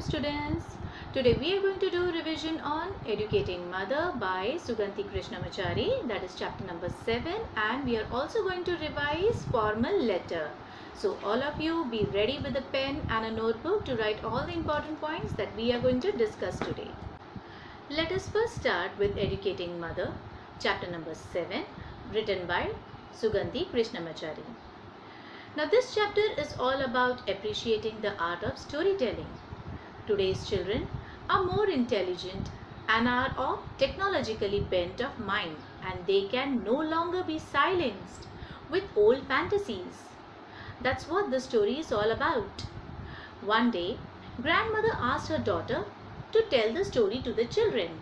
students. Today we are going to do revision on Educating Mother by Suganti Krishnamachari, that is chapter number 7, and we are also going to revise formal letter. So all of you be ready with a pen and a notebook to write all the important points that we are going to discuss today. Let us first start with Educating Mother, chapter number 7, written by Suganti Krishnamachari. Now this chapter is all about appreciating the art of storytelling. Today's children are more intelligent and are of technologically bent of mind, and they can no longer be silenced with old fantasies. That's what the story is all about. One day, grandmother asked her daughter to tell the story to the children.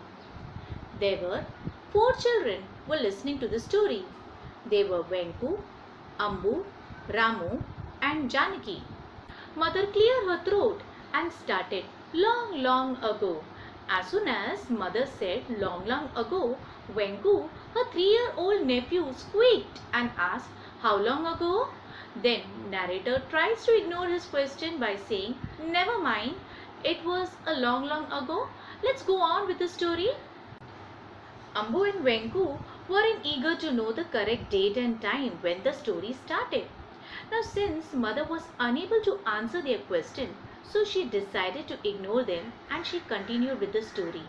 There were 4 children were listening to the story. They were Venku, Ambu, Ramu and Janaki. Mother cleared her throat and started long ago. As soon as mother said long ago, Venku, her 3-year-old nephew, squeaked and asked, how long ago? Then narrator tries to ignore his question by saying, never mind, it was a long ago. Let's go on with the story. Ambu and Venku were eager to know the correct date and time when the story started. Now since mother was unable to answer their question, so she decided to ignore them and she continued with the story.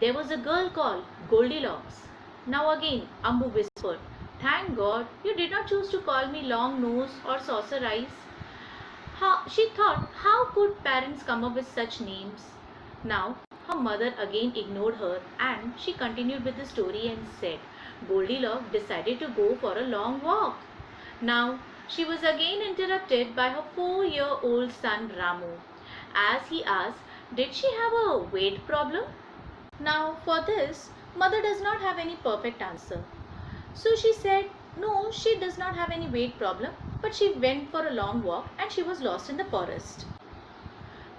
There was a girl called Goldilocks. Now again Ambu whispered, thank God you did not choose to call me long nose or saucer eyes. She thought, how could parents come up with such names? Now her mother again ignored her and she continued with the story and said, Goldilocks decided to go for a long walk. Now she was again interrupted by her 4-year-old son Ramu, as he asked, did she have a weight problem? Now for this, mother does not have any perfect answer. So she said, no, she does not have any weight problem, but she went for a long walk and she was lost in the forest.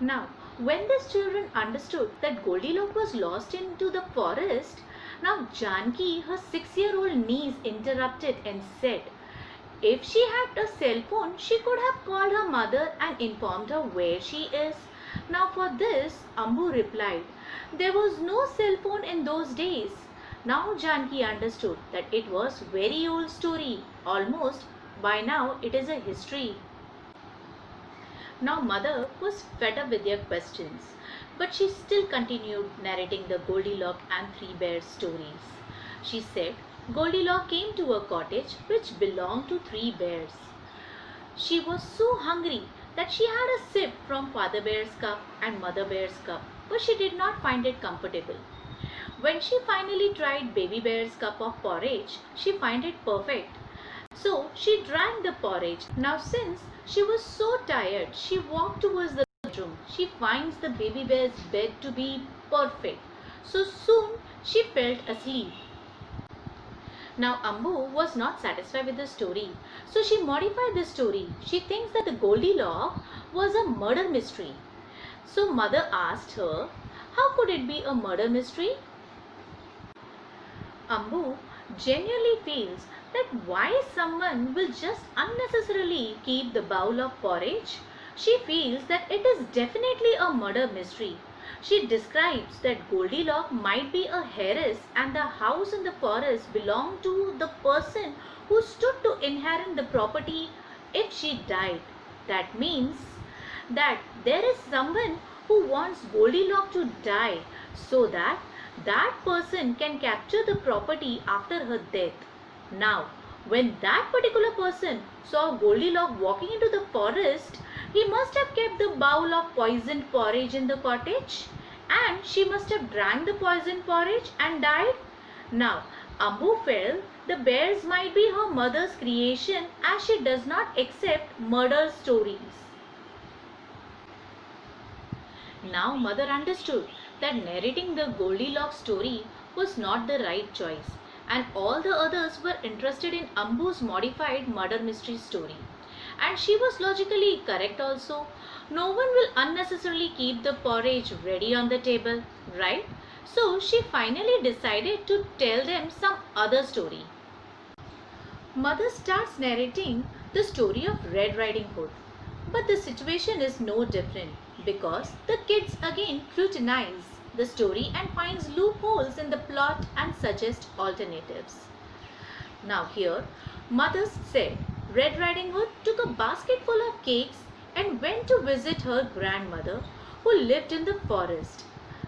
Now, when these children understood that Goldilocks was lost into the forest, now Janki, her 6-year-old niece, interrupted and said, if she had a cell phone, she could have called her mother and informed her where she is. Now for this, Ambu replied, there was no cell phone in those days. Now Janki understood that it was very old story. Almost by now it is a history. Now mother was fed up with their questions, but she still continued narrating the Goldilocks and 3 bears stories. She said, Goldilocks came to a cottage which belonged to 3 bears. She was so hungry that she had a sip from Father Bear's cup and Mother Bear's cup, but she did not find it comfortable. When she finally tried Baby Bear's cup of porridge, she found it perfect. So she drank the porridge. Now since she was so tired, she walked towards the bedroom. She finds the baby bear's bed to be perfect. So soon she fell asleep. Now Ambu was not satisfied with the story, so she modified the story. She thinks that the Goldilocks was a murder mystery. So mother asked her, how could it be a murder mystery? Ambu genuinely feels that why someone will just unnecessarily keep the bowl of porridge. She feels that it is definitely a murder mystery. She describes that Goldilocks might be a heiress and the house in the forest belonged to the person who stood to inherit the property if she died. That means that there is someone who wants Goldilocks to die so that that person can capture the property after her death. Now, when that particular person saw Goldilocks walking into the forest, he must have kept the bowl of poisoned porridge in the cottage and she must have drank the poisoned porridge and died. Now, Ambu felt the bears might be her mother's creation as she does not accept murder stories. Now mother understood that narrating the Goldilocks story was not the right choice, and all the others were interested in Ambu's modified murder mystery story. And she was logically correct also. No one will unnecessarily keep the porridge ready on the table, right? So she finally decided to tell them some other story. Mother starts narrating the story of Red Riding Hood. But the situation is no different. because the kids again scrutinize the story and finds loopholes in the plot and suggest alternatives. Now here, mother said Red Riding Hood took a basket full of cakes and went to visit her grandmother who lived in the forest.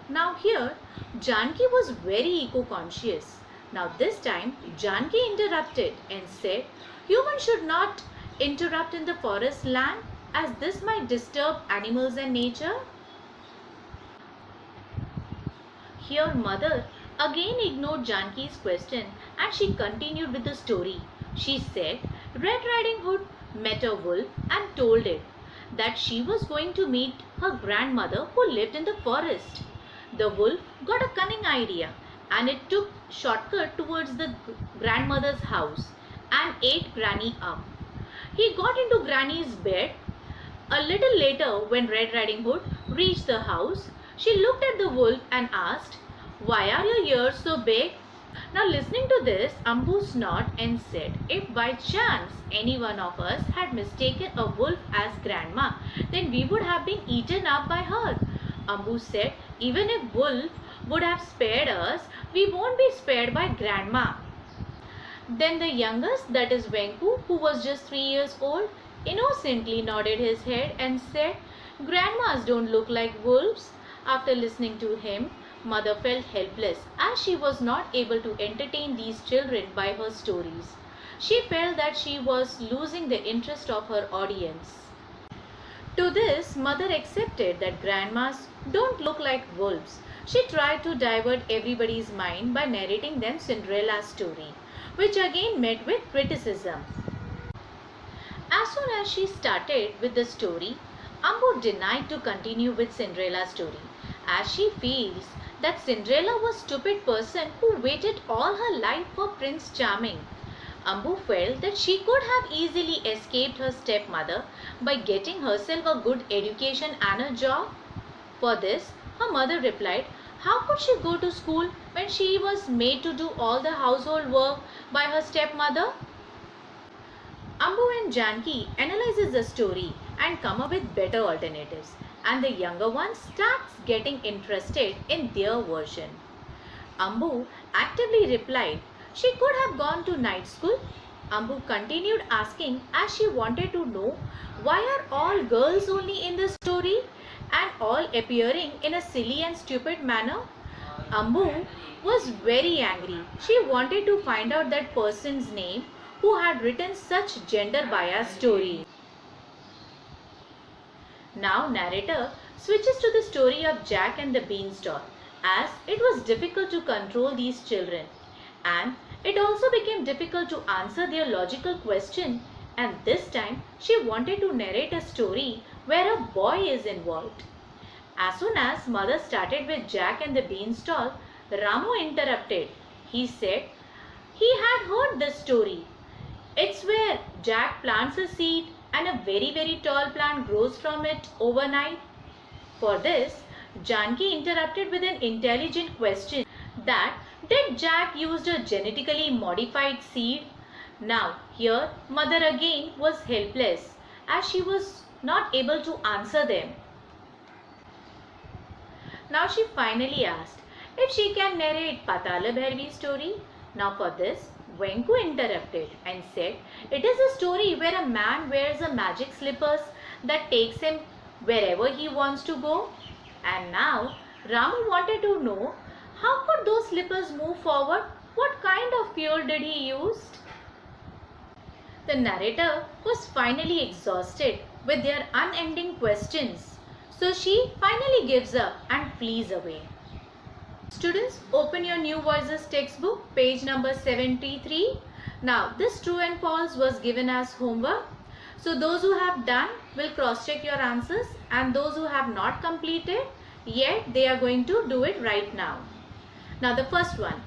Now here, Janki was very eco-conscious. Now this time, Janki interrupted and said, humans should not interrupt in the forest land as this might disturb animals and nature. Here mother again ignored Janki's question and she continued with the story. She said Red Riding Hood met a wolf and told it that she was going to meet her grandmother who lived in the forest. The wolf got a cunning idea and it took shortcut towards the grandmother's house and ate Granny up. He got into Granny's bed. A little later, when Red Riding Hood reached the house, she looked at the wolf and asked, why are your ears so big? Now listening to this, Ambu snorted and said, if by chance any one of us had mistaken a wolf as grandma, then we would have been eaten up by her. Ambu said, even if wolf would have spared us, we won't be spared by grandma. Then the youngest, that is Venku, who was just 3 years old, innocently nodded his head and said, grandmas don't look like wolves. After listening to him, mother felt helpless as she was not able to entertain these children by her stories. She felt that she was losing the interest of her audience. To this, mother accepted that grandmas don't look like wolves. She tried to divert everybody's mind by narrating them Cinderella's story, which again met with criticism. As soon as she started with the story, Ambu denied to continue with Cinderella's story, as she feels that Cinderella was a stupid person who waited all her life for Prince Charming. Ambu felt that she could have easily escaped her stepmother by getting herself a good education and a job. For this, her mother replied, how could she go to school when she was made to do all the household work by her stepmother? Ambu and Janki analyzes the story and come up with better alternatives, and the younger one starts getting interested in their version. Ambu actively replied she could have gone to night school. Ambu continued asking as she wanted to know why are all girls only in the story and all appearing in a silly and stupid manner. Ambu was very angry. She wanted to find out that person's name who had written such gender biased story. Now narrator switches to the story of Jack and the Beanstalk, as it was difficult to control these children and it also became difficult to answer their logical question, and this time she wanted to narrate a story where a boy is involved. As soon as mother started with Jack and the Beanstalk, Ramu interrupted. He said he had heard this story. It's where Jack plants a seed and a very tall plant grows from it overnight. For this, Janki interrupted with an intelligent question that did Jack used a genetically modified seed? Now here mother again was helpless as she was not able to answer them. Now she finally asked if she can narrate Patala Bhairavi's story. Now for this, Venku interrupted and said, it is a story where a man wears a magic slippers that takes him wherever he wants to go. And now Ramu wanted to know how could those slippers move forward? What kind of fuel did he use? The narrator was finally exhausted with their unending questions. So she finally gives up and flees away. Students, open your New Voices textbook, page number 73. Now, this true and false was given as homework. So, those who have done will cross-check your answers, and those who have not completed yet, they are going to do it right now. Now, the first one.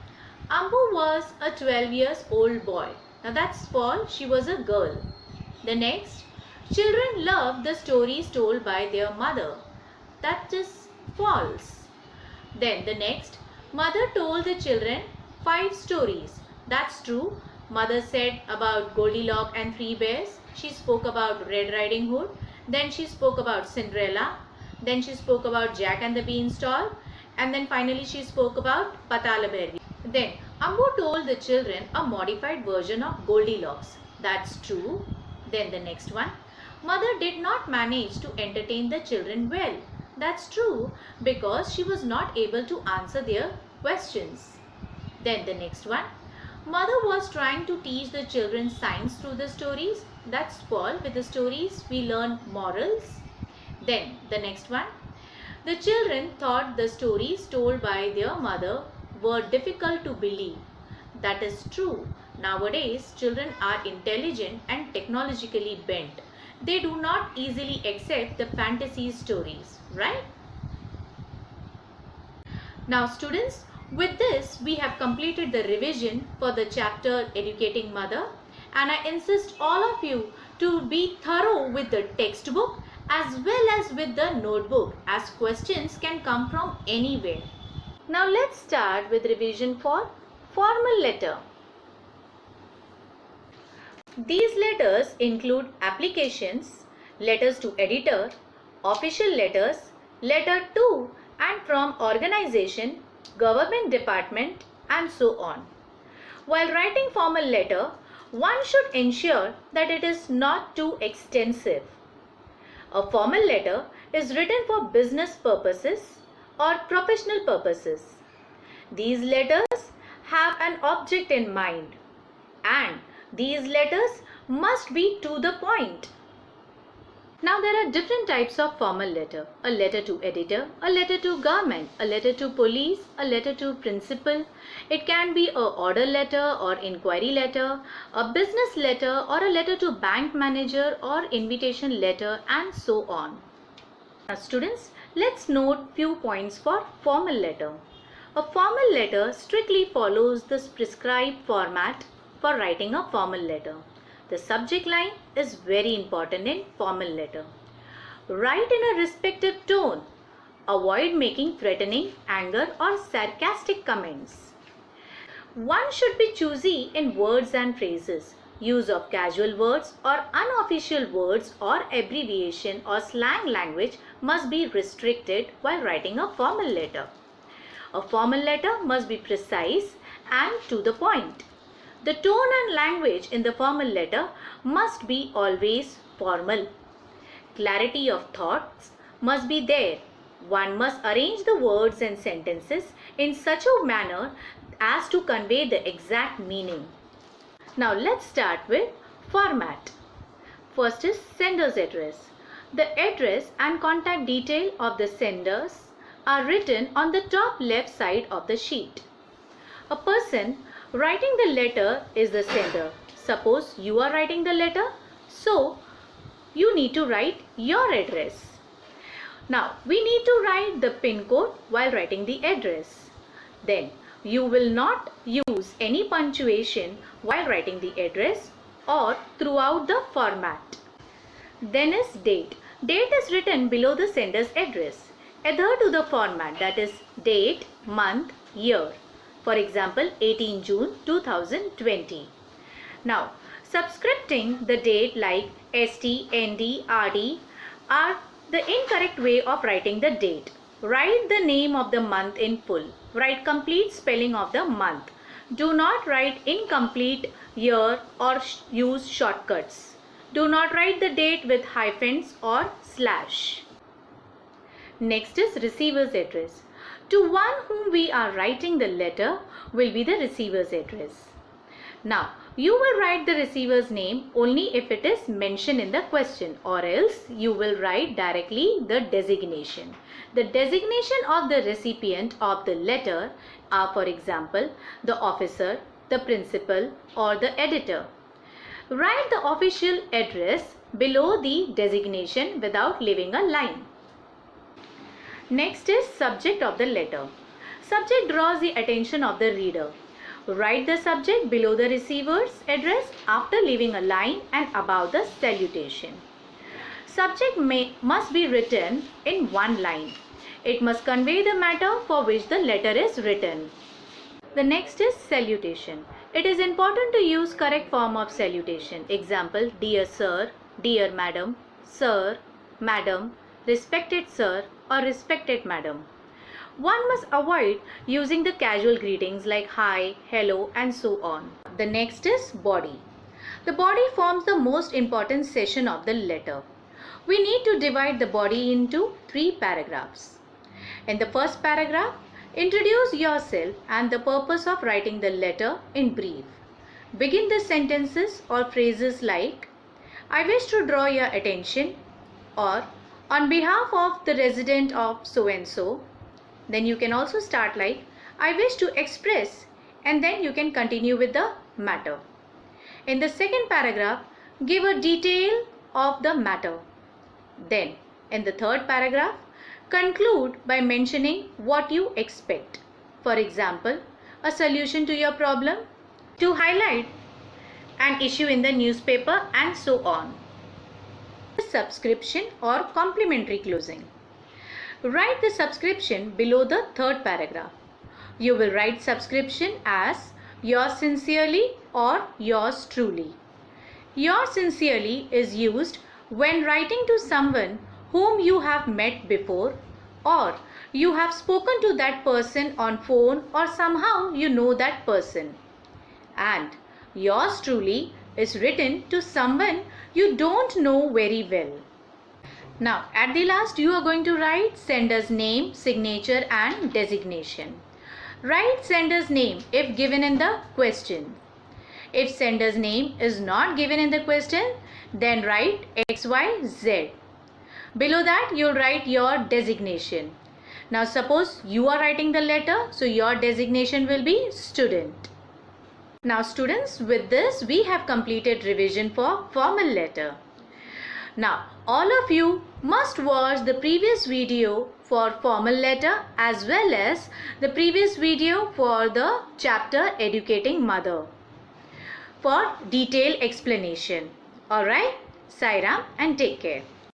Ambu was a 12 years old boy. Now, that's false. She was a girl. The next. Children love the stories told by their mother. That is false. Then the next, mother told the children 5 stories. That's true. Mother said about Goldilocks and 3 bears. She spoke about Red Riding Hood. Then she spoke about Cinderella. Then she spoke about Jack and the Beanstalk. And then finally she spoke about Patala Bhairavi. Then Ambu told the children a modified version of Goldilocks. That's true. Then the next one. Mother did not manage to entertain the children well. That's true, because she was not able to answer their questions. Then the next one. Mother was trying to teach the children science through the stories. That's false. With the stories we learn morals. Then the next one. The children thought the stories told by their mother were difficult to believe. That is true. Nowadays, children are intelligent and technologically bent. They do not easily accept the fantasy stories, right? Now students, with this we have completed the revision for the chapter Educating Mother, and I insist all of you to be thorough with the textbook as well as with the notebook, as questions can come from anywhere. Now let's start with revision for formal letter. These letters include applications, letters to editor, official letters, letter to and from organization, government department, and so on. While writing formal letter, one should ensure that it is not too extensive. A formal letter is written for business purposes or professional purposes. These letters have an object in mind, and these letters must be to the point. Now there are different types of formal letter. A letter to editor, a letter to government, a letter to police, a letter to principal. It can be a order letter or inquiry letter, a business letter or a letter to bank manager or invitation letter, and so on. Now students, let's note few points for formal letter. A formal letter strictly follows this prescribed format for writing a formal letter. The subject line is very important in formal letter. Write in a respectful tone. Avoid making threatening, anger or sarcastic comments. One should be choosy in words and phrases. Use of casual words or unofficial words or abbreviation or slang language must be restricted while writing a formal letter. A formal letter must be precise and to the point. The tone and language in the formal letter must be always formal. Clarity of thoughts must be there. One must arrange the words and sentences in such a manner as to convey the exact meaning. Now let's start with format. First is sender's address. The address and contact detail of the senders are written on the top left side of the sheet. A person writing the letter is the sender. Suppose you are writing the letter, so you need to write your address. Now we need to write the pin code while writing the address. Then you will not use any punctuation while writing the address or throughout the format. Then is date. Date is written below the sender's address. Adhere to the format, that is date, month, year. For example, 18 June 2020. Now, subscripting the date like ST, ND, RD are the incorrect way of writing the date. Write the name of the month in full. Write complete spelling of the month. Do not write incomplete year or use shortcuts. Do not write the date with hyphens or slash. Next is receiver's address. To one whom we are writing the letter will be the receiver's address. Now, you will write the receiver's name only if it is mentioned in the question, or else you will write directly the designation. The designation of the recipient of the letter are, for example, the officer, the principal, or the editor. Write the official address below the designation without leaving a line. Next is subject of the letter. Subject draws the attention of the reader. Write the subject below the receiver's address after leaving a line and above the salutation. Subject must be written in one line. It must convey the matter for which the letter is written. The next is salutation. It is important to use correct form of salutation. Example, dear sir, dear madam, sir, madam, respected sir or respected madam. One must avoid using the casual greetings like hi, hello and so on. The next is body. The body forms the most important section of the letter. We need to divide the body into 3 paragraphs. In the first paragraph, introduce yourself and the purpose of writing the letter in brief. Begin the sentences or phrases like, I wish to draw your attention, or on behalf of the resident of so and so. Then you can also start like, I wish to express, and then you can continue with the matter. In the second paragraph, give a detail of the matter. Then, in the third paragraph, conclude by mentioning what you expect. For example, a solution to your problem, to highlight an issue in the newspaper and so on. Subscription or complimentary closing. Write the subscription below the third paragraph. You will write subscription as yours sincerely or yours truly. Yours sincerely is used when writing to someone whom you have met before, or you have spoken to that person on phone, or somehow you know that person. And yours truly is written to someone you don't know very well. Now at the last you are going to write sender's name, signature and designation. Write sender's name if given in the question. If sender's name is not given in the question, then write XYZ. Below that you will write your designation. Now suppose you are writing the letter, so your designation will be student. Now students, with this we have completed revision for formal letter. Now all of you must watch the previous video for formal letter as well as the previous video for the chapter Educating Mother for detailed explanation. Alright, Sai Ram and take care.